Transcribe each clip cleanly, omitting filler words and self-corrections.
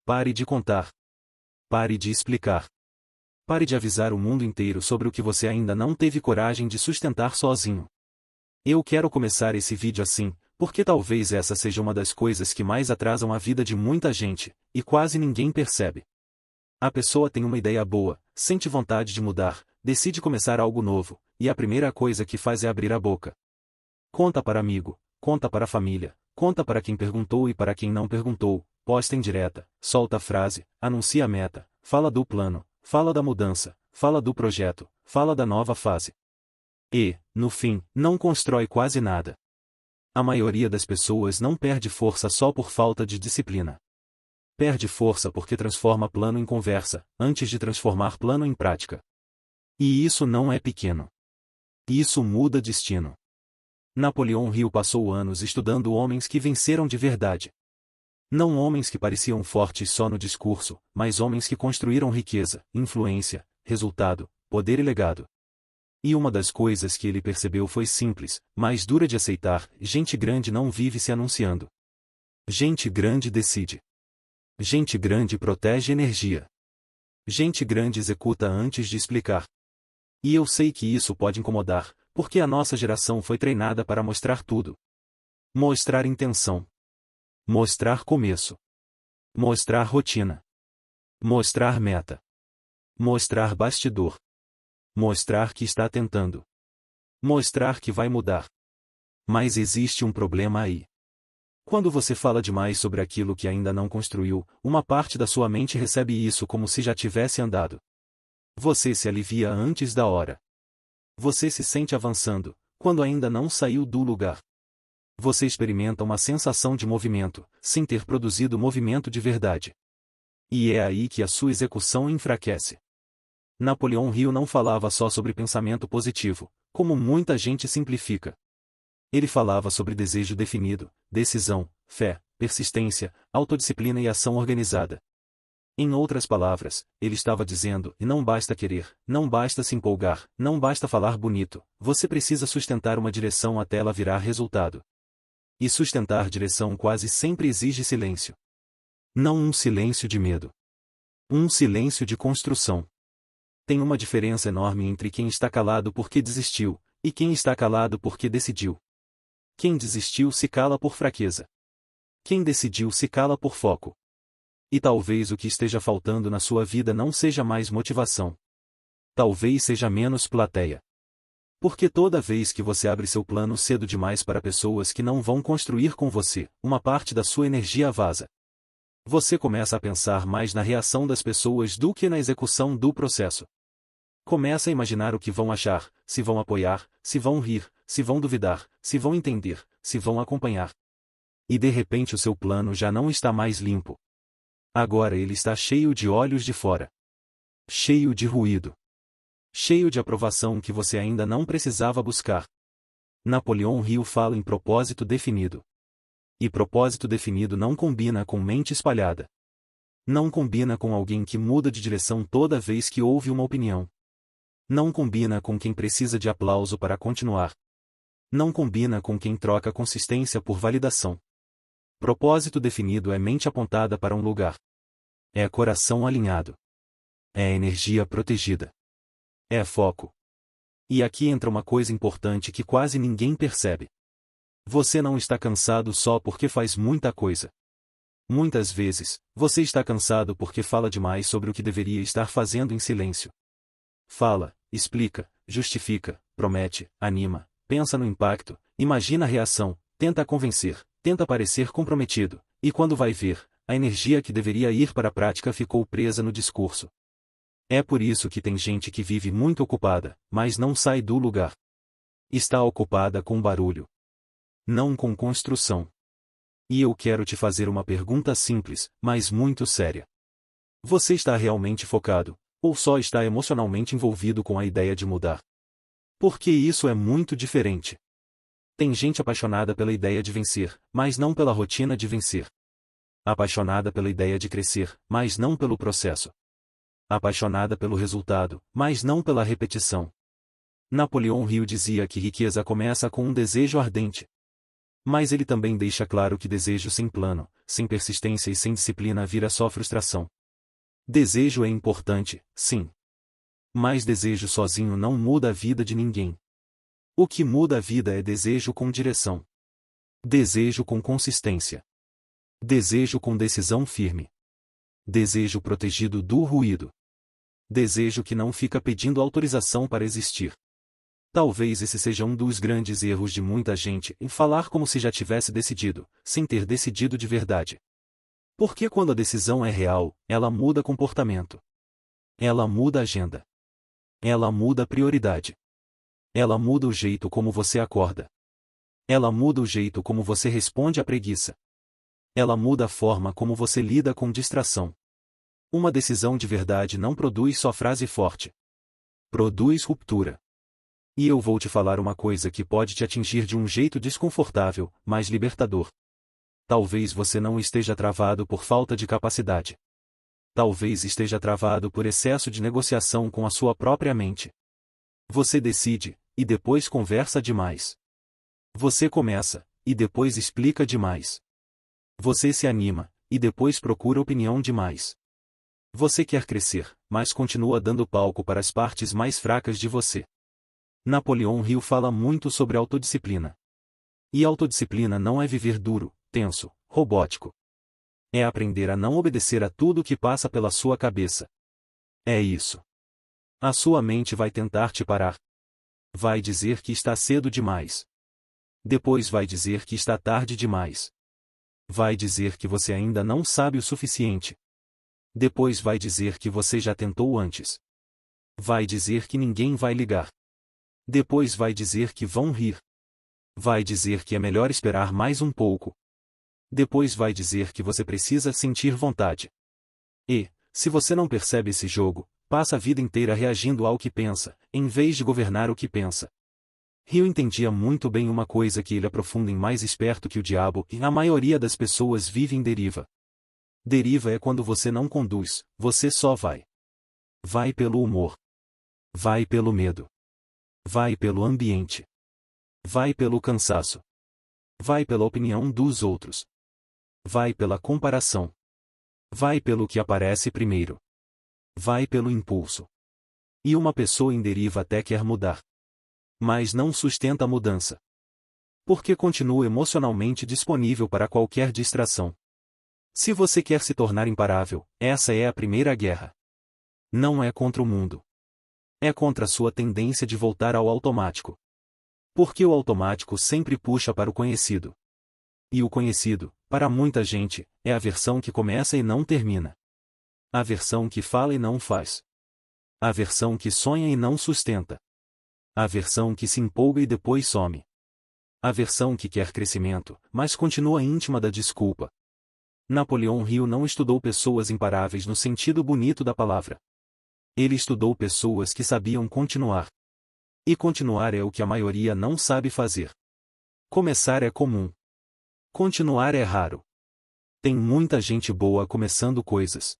Pare de contar. Pare de explicar. Pare de avisar o mundo inteiro sobre o que você ainda não teve coragem de sustentar sozinho. Eu quero começar esse vídeo assim, porque talvez essa seja uma das coisas que mais atrasam a vida de muita gente, e quase ninguém percebe. A pessoa tem uma ideia boa, sente vontade de mudar, decide começar algo novo, e a primeira coisa que faz é abrir a boca. Conta para amigo, conta para a família, conta para quem perguntou e para quem não perguntou, posta em direta, solta a frase, anuncia a meta, fala do plano, fala da mudança, fala do projeto, fala da nova fase. E, no fim, não constrói quase nada. A maioria das pessoas não perde força só por falta de disciplina. Perde força porque transforma plano em conversa, antes de transformar plano em prática. E isso não é pequeno. Isso muda destino. Napoleão Hill passou anos estudando homens que venceram de verdade. Não homens que pareciam fortes só no discurso, mas homens que construíram riqueza, influência, resultado, poder e legado. E uma das coisas que ele percebeu foi simples, mas dura de aceitar: gente grande não vive se anunciando. Gente grande decide. Gente grande protege energia. Gente grande executa antes de explicar. E eu sei que isso pode incomodar, porque a nossa geração foi treinada para mostrar tudo. Mostrar intenção. Mostrar começo. Mostrar rotina. Mostrar meta. Mostrar bastidor. Mostrar que está tentando. Mostrar que vai mudar. Mas existe um problema aí. Quando você fala demais sobre aquilo que ainda não construiu, uma parte da sua mente recebe isso como se já tivesse andado. Você se alivia antes da hora. Você se sente avançando, quando ainda não saiu do lugar. Você experimenta uma sensação de movimento, sem ter produzido movimento de verdade. E é aí que a sua execução enfraquece. Napoleão Hill não falava só sobre pensamento positivo, como muita gente simplifica. Ele falava sobre desejo definido, decisão, fé, persistência, autodisciplina e ação organizada. Em outras palavras, ele estava dizendo: e não basta querer, não basta se empolgar, não basta falar bonito, você precisa sustentar uma direção até ela virar resultado. E sustentar direção quase sempre exige silêncio. Não um silêncio de medo. Um silêncio de construção. Tem uma diferença enorme entre quem está calado porque desistiu, e quem está calado porque decidiu. Quem desistiu se cala por fraqueza. Quem decidiu se cala por foco. E talvez o que esteja faltando na sua vida não seja mais motivação. Talvez seja menos plateia. Porque toda vez que você abre seu plano cedo demais para pessoas que não vão construir com você, uma parte da sua energia vaza. Você começa a pensar mais na reação das pessoas do que na execução do processo. Começa a imaginar o que vão achar, se vão apoiar, se vão rir, se vão duvidar, se vão entender, se vão acompanhar. E de repente o seu plano já não está mais limpo. Agora ele está cheio de olhos de fora. Cheio de ruído. Cheio de aprovação que você ainda não precisava buscar. Napoleão Hill fala em propósito definido. E propósito definido não combina com mente espalhada. Não combina com alguém que muda de direção toda vez que ouve uma opinião. Não combina com quem precisa de aplauso para continuar. Não combina com quem troca consistência por validação. Propósito definido é mente apontada para um lugar. É coração alinhado. É energia protegida. É foco. E aqui entra uma coisa importante que quase ninguém percebe. Você não está cansado só porque faz muita coisa. Muitas vezes, você está cansado porque fala demais sobre o que deveria estar fazendo em silêncio. Fala, explica, justifica, promete, anima, pensa no impacto, imagina a reação, tenta convencer, tenta parecer comprometido, e quando vai ver, a energia que deveria ir para a prática ficou presa no discurso. É por isso que tem gente que vive muito ocupada, mas não sai do lugar. Está ocupada com barulho. Não com construção. E eu quero te fazer uma pergunta simples, mas muito séria. Você está realmente focado, ou só está emocionalmente envolvido com a ideia de mudar? Porque isso é muito diferente. Tem gente apaixonada pela ideia de vencer, mas não pela rotina de vencer. Apaixonada pela ideia de crescer, mas não pelo processo. Apaixonada pelo resultado, mas não pela repetição. Napoleão Hill dizia que riqueza começa com um desejo ardente. Mas ele também deixa claro que desejo sem plano, sem persistência e sem disciplina vira só frustração. Desejo é importante, sim. Mas desejo sozinho não muda a vida de ninguém. O que muda a vida é desejo com direção. Desejo com consistência. Desejo com decisão firme. Desejo protegido do ruído. Desejo que não fica pedindo autorização para existir. Talvez esse seja um dos grandes erros de muita gente em falar como se já tivesse decidido, sem ter decidido de verdade. Porque quando a decisão é real, ela muda comportamento. Ela muda agenda. Ela muda a prioridade. Ela muda o jeito como você acorda. Ela muda o jeito como você responde à preguiça. Ela muda a forma como você lida com distração. Uma decisão de verdade não produz só frase forte. Produz ruptura. E eu vou te falar uma coisa que pode te atingir de um jeito desconfortável, mas libertador. Talvez você não esteja travado por falta de capacidade. Talvez esteja travado por excesso de negociação com a sua própria mente. Você decide, e depois conversa demais. Você começa, e depois explica demais. Você se anima, e depois procura opinião demais. Você quer crescer, mas continua dando palco para as partes mais fracas de você. Napoleão Hill fala muito sobre autodisciplina. E autodisciplina não é viver duro, tenso, robótico. É aprender a não obedecer a tudo que passa pela sua cabeça. É isso. A sua mente vai tentar te parar. Vai dizer que está cedo demais. Depois vai dizer que está tarde demais. Vai dizer que você ainda não sabe o suficiente. Depois vai dizer que você já tentou antes. Vai dizer que ninguém vai ligar. Depois vai dizer que vão rir. Vai dizer que é melhor esperar mais um pouco. Depois vai dizer que você precisa sentir vontade. E, se você não percebe esse jogo, passa a vida inteira reagindo ao que pensa, em vez de governar o que pensa. Hill entendia muito bem uma coisa que ele aprofunda em Mais Esperto que o Diabo, e a maioria das pessoas vive em deriva. Deriva é quando você não conduz, você só vai. Vai pelo humor. Vai pelo medo. Vai pelo ambiente. Vai pelo cansaço. Vai pela opinião dos outros. Vai pela comparação. Vai pelo que aparece primeiro. Vai pelo impulso. E uma pessoa em deriva até quer mudar. Mas não sustenta a mudança. Porque continua emocionalmente disponível para qualquer distração. Se você quer se tornar imparável, essa é a primeira guerra. Não é contra o mundo. É contra a sua tendência de voltar ao automático. Porque o automático sempre puxa para o conhecido. E o conhecido, para muita gente, é a versão que começa e não termina. A versão que fala e não faz. A versão que sonha e não sustenta. A versão que se empolga e depois some. A versão que quer crescimento, mas continua íntima da desculpa. Napoleão Hill não estudou pessoas imparáveis no sentido bonito da palavra. Ele estudou pessoas que sabiam continuar. E continuar é o que a maioria não sabe fazer. Começar é comum. Continuar é raro. Tem muita gente boa começando coisas.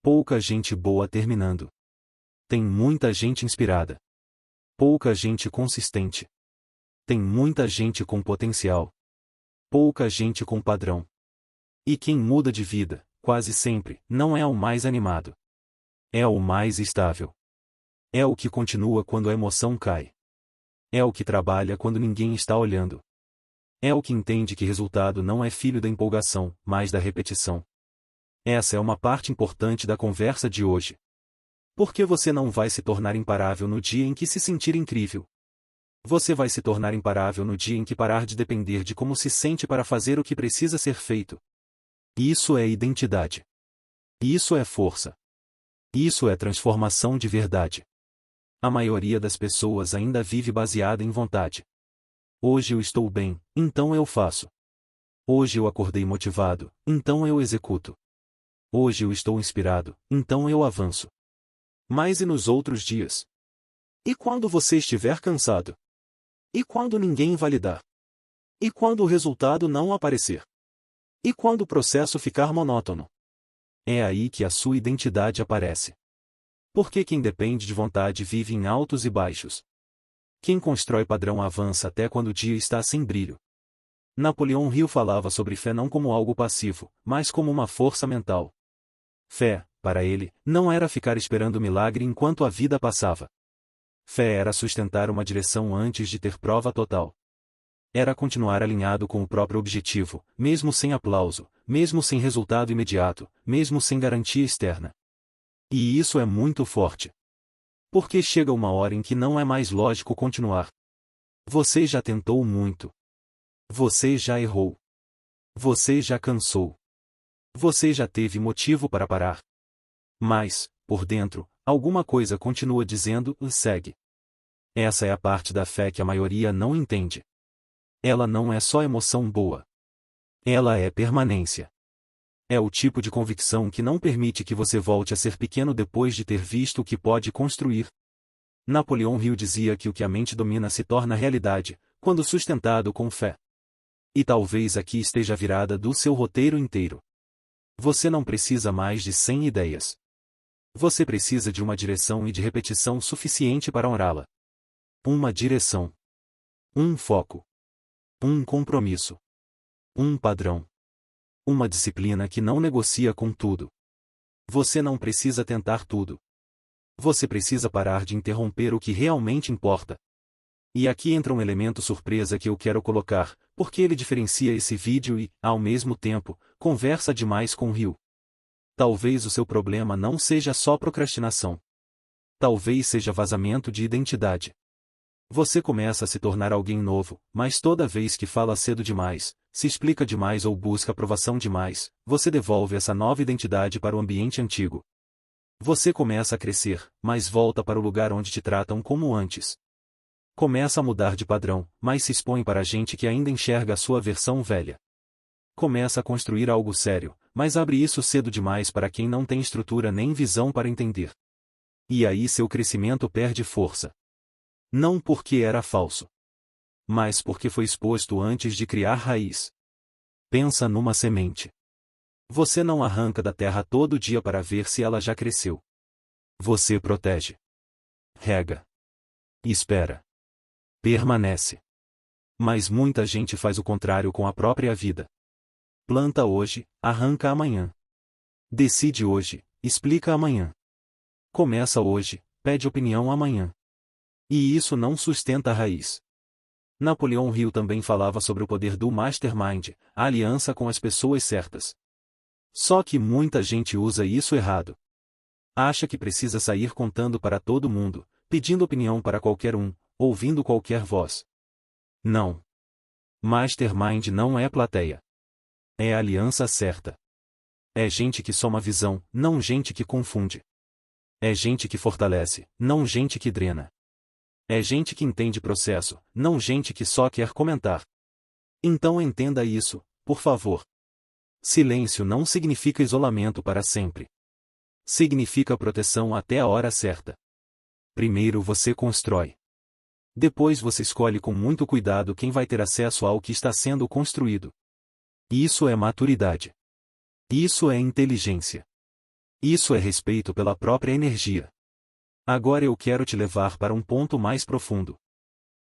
Pouca gente boa terminando. Tem muita gente inspirada. Pouca gente consistente. Tem muita gente com potencial. Pouca gente com padrão. E quem muda de vida, quase sempre, não é o mais animado. É o mais estável. É o que continua quando a emoção cai. É o que trabalha quando ninguém está olhando. É o que entende que resultado não é filho da empolgação, mas da repetição. Essa é uma parte importante da conversa de hoje. Porque você não vai se tornar imparável no dia em que se sentir incrível. Você vai se tornar imparável no dia em que parar de depender de como se sente para fazer o que precisa ser feito. Isso é identidade. Isso é força. Isso é transformação de verdade. A maioria das pessoas ainda vive baseada em vontade. Hoje eu estou bem, então eu faço. Hoje eu acordei motivado, então eu executo. Hoje eu estou inspirado, então eu avanço. Mas e nos outros dias? E quando você estiver cansado? E quando ninguém validar? E quando o resultado não aparecer? E quando o processo ficar monótono? É aí que a sua identidade aparece. Porque quem depende de vontade vive em altos e baixos. Quem constrói padrão avança até quando o dia está sem brilho. Napoleão Hill falava sobre fé não como algo passivo, mas como uma força mental. Fé, para ele, não era ficar esperando o milagre enquanto a vida passava. Fé era sustentar uma direção antes de ter prova total. Era continuar alinhado com o próprio objetivo, mesmo sem aplauso, mesmo sem resultado imediato, mesmo sem garantia externa. E isso é muito forte. Porque chega uma hora em que não é mais lógico continuar. Você já tentou muito. Você já errou. Você já cansou. Você já teve motivo para parar. Mas, por dentro, alguma coisa continua dizendo, segue. Essa é a parte da fé que a maioria não entende. Ela não é só emoção boa. Ela é permanência. É o tipo de convicção que não permite que você volte a ser pequeno depois de ter visto o que pode construir. Napoleão Hill dizia que o que a mente domina se torna realidade, quando sustentado com fé. E talvez aqui esteja a virada do seu roteiro inteiro. Você não precisa mais de 100 ideias. Você precisa de uma direção e de repetição suficiente para honrá-la. Uma direção. Um foco. Um compromisso. Um padrão. Uma disciplina que não negocia com tudo. Você não precisa tentar tudo. Você precisa parar de interromper o que realmente importa. E aqui entra um elemento surpresa que eu quero colocar, porque ele diferencia esse vídeo e, ao mesmo tempo, conversa demais com Hill. Talvez o seu problema não seja só procrastinação. Talvez seja vazamento de identidade. Você começa a se tornar alguém novo, mas toda vez que fala cedo demais, se explica demais ou busca aprovação demais, você devolve essa nova identidade para o ambiente antigo. Você começa a crescer, mas volta para o lugar onde te tratam como antes. Começa a mudar de padrão, mas se expõe para gente que ainda enxerga a sua versão velha. Começa a construir algo sério, mas abre isso cedo demais para quem não tem estrutura nem visão para entender. E aí seu crescimento perde força. Não porque era falso, mas porque foi exposto antes de criar raiz. Pensa numa semente. Você não arranca da terra todo dia para ver se ela já cresceu. Você protege. Rega. Espera. Permanece. Mas muita gente faz o contrário com a própria vida. Planta hoje, arranca amanhã. Decide hoje, explica amanhã. Começa hoje, pede opinião amanhã. E isso não sustenta a raiz. Napoleão Hill também falava sobre o poder do mastermind, a aliança com as pessoas certas. Só que muita gente usa isso errado. Acha que precisa sair contando para todo mundo, pedindo opinião para qualquer um, ouvindo qualquer voz. Não. Mastermind não é plateia. É a aliança certa. É gente que soma visão, não gente que confunde. É gente que fortalece, não gente que drena. É gente que entende processo, não gente que só quer comentar. Então entenda isso, por favor. Silêncio não significa isolamento para sempre. Significa proteção até a hora certa. Primeiro você constrói. Depois você escolhe com muito cuidado quem vai ter acesso ao que está sendo construído. Isso é maturidade. Isso é inteligência. Isso é respeito pela própria energia. Agora eu quero te levar para um ponto mais profundo.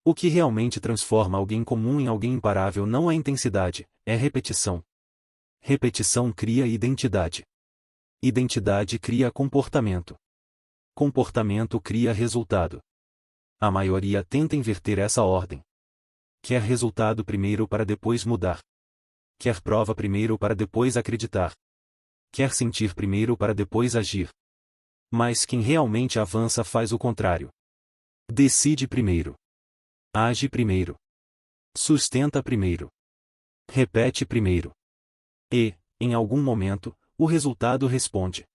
O que realmente transforma alguém comum em alguém imparável não é intensidade, é repetição. Repetição cria identidade. Identidade cria comportamento. Comportamento cria resultado. A maioria tenta inverter essa ordem. Quer resultado primeiro para depois mudar. Quer prova primeiro para depois acreditar. Quer sentir primeiro para depois agir. Mas quem realmente avança faz o contrário. Decide primeiro. Age primeiro. Sustenta primeiro. Repete primeiro. E, em algum momento, o resultado responde.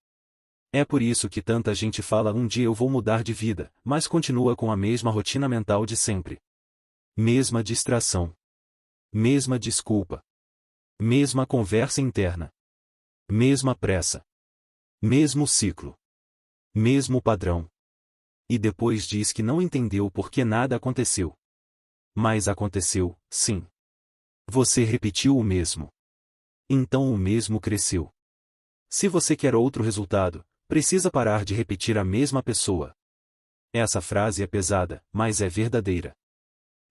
É por isso que tanta gente fala um dia eu vou mudar de vida, mas continua com a mesma rotina mental de sempre. Mesma distração. Mesma desculpa. Mesma conversa interna. Mesma pressa. Mesmo ciclo. Mesmo padrão. E depois diz que não entendeu por que nada aconteceu. Mas aconteceu, sim. Você repetiu o mesmo. Então o mesmo cresceu. Se você quer outro resultado, precisa parar de repetir a mesma pessoa. Essa frase é pesada, mas é verdadeira.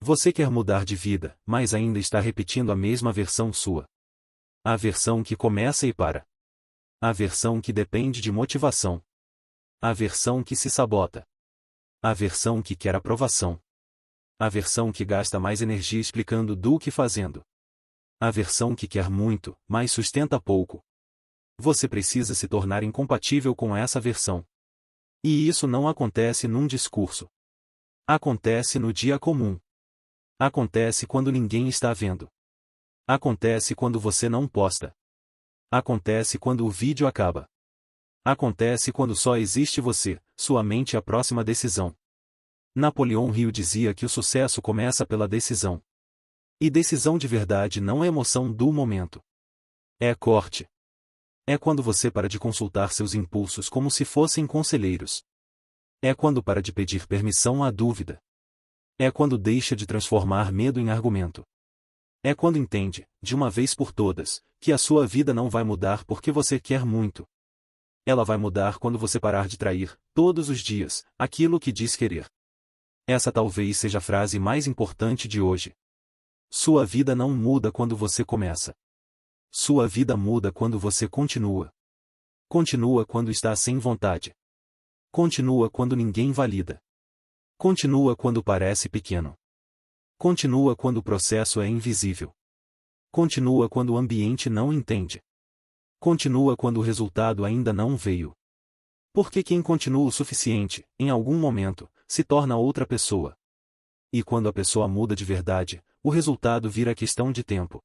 Você quer mudar de vida, mas ainda está repetindo a mesma versão sua. A versão que começa e para. A versão que depende de motivação. A versão que se sabota. A versão que quer aprovação. A versão que gasta mais energia explicando do que fazendo. A versão que quer muito, mas sustenta pouco. Você precisa se tornar incompatível com essa versão. E isso não acontece num discurso. Acontece no dia comum. Acontece quando ninguém está vendo. Acontece quando você não posta. Acontece quando o vídeo acaba. Acontece quando só existe você, sua mente e a próxima decisão. Napoleão Hill dizia que o sucesso começa pela decisão. E decisão de verdade não é emoção do momento. É corte. É quando você para de consultar seus impulsos como se fossem conselheiros. É quando para de pedir permissão à dúvida. É quando deixa de transformar medo em argumento. É quando entende, de uma vez por todas, que a sua vida não vai mudar porque você quer muito. Ela vai mudar quando você parar de trair, todos os dias, aquilo que diz querer. Essa talvez seja a frase mais importante de hoje. Sua vida não muda quando você começa. Sua vida muda quando você continua. Continua quando está sem vontade. Continua quando ninguém valida. Continua quando parece pequeno. Continua quando o processo é invisível. Continua quando o ambiente não entende. Continua quando o resultado ainda não veio. Porque quem continua o suficiente, em algum momento, se torna outra pessoa. E quando a pessoa muda de verdade, o resultado vira questão de tempo.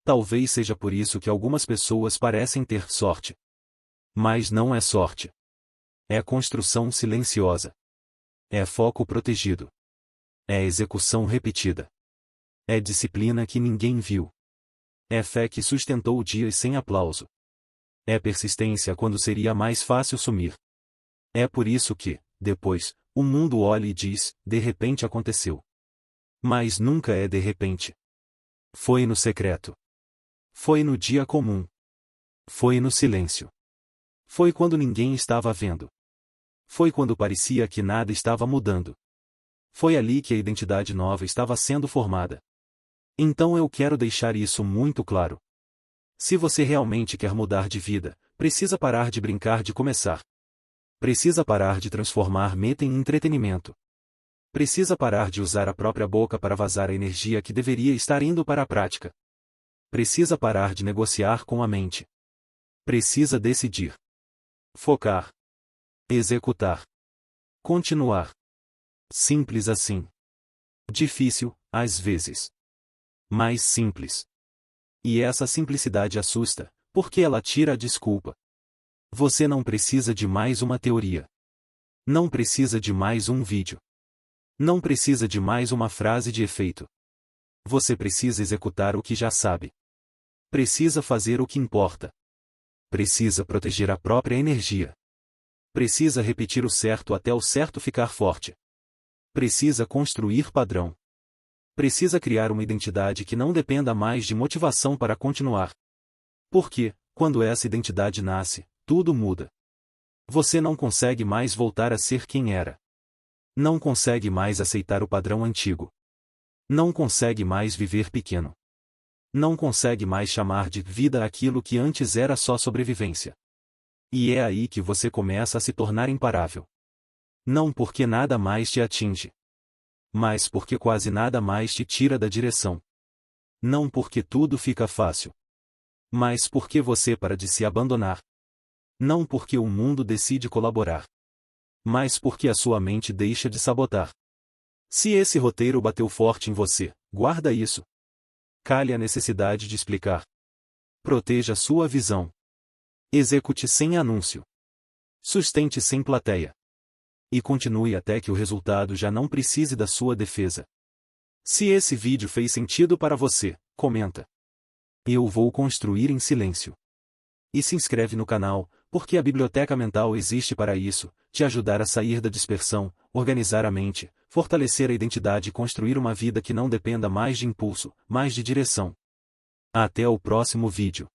Talvez seja por isso que algumas pessoas parecem ter sorte. Mas não é sorte. É construção silenciosa. É foco protegido. É execução repetida. É disciplina que ninguém viu. É fé que sustentou dias sem aplauso. É persistência quando seria mais fácil sumir. É por isso que, depois, o mundo olha e diz, de repente aconteceu. Mas nunca é de repente. Foi no secreto. Foi no dia comum. Foi no silêncio. Foi quando ninguém estava vendo. Foi quando parecia que nada estava mudando. Foi ali que a identidade nova estava sendo formada. Então eu quero deixar isso muito claro. Se você realmente quer mudar de vida, precisa parar de brincar de começar. Precisa parar de transformar meta em entretenimento. Precisa parar de usar a própria boca para vazar a energia que deveria estar indo para a prática. Precisa parar de negociar com a mente. Precisa decidir. Focar. Executar. Continuar. Simples assim. Difícil, às vezes. Mas simples. E essa simplicidade assusta, porque ela tira a desculpa. Você não precisa de mais uma teoria. Não precisa de mais um vídeo. Não precisa de mais uma frase de efeito. Você precisa executar o que já sabe. Precisa fazer o que importa. Precisa proteger a própria energia. Precisa repetir o certo até o certo ficar forte. Precisa construir padrão. Precisa criar uma identidade que não dependa mais de motivação para continuar. Porque, quando essa identidade nasce, tudo muda. Você não consegue mais voltar a ser quem era. Não consegue mais aceitar o padrão antigo. Não consegue mais viver pequeno. Não consegue mais chamar de vida aquilo que antes era só sobrevivência. E é aí que você começa a se tornar imparável. Não porque nada mais te atinge. Mas porque quase nada mais te tira da direção. Não porque tudo fica fácil. Mas porque você para de se abandonar. Não porque o mundo decide colaborar. Mas porque a sua mente deixa de sabotar. Se esse roteiro bateu forte em você, guarda isso. Cale a necessidade de explicar. Proteja sua visão. Execute sem anúncio. Sustente sem plateia. E continue até que o resultado já não precise da sua defesa. Se esse vídeo fez sentido para você, comenta. Eu vou construir em silêncio. E se inscreve no canal, porque a Biblioteca Mental existe para isso, te ajudar a sair da dispersão, organizar a mente, fortalecer a identidade e construir uma vida que não dependa mais de impulso, mas de direção. Até o próximo vídeo.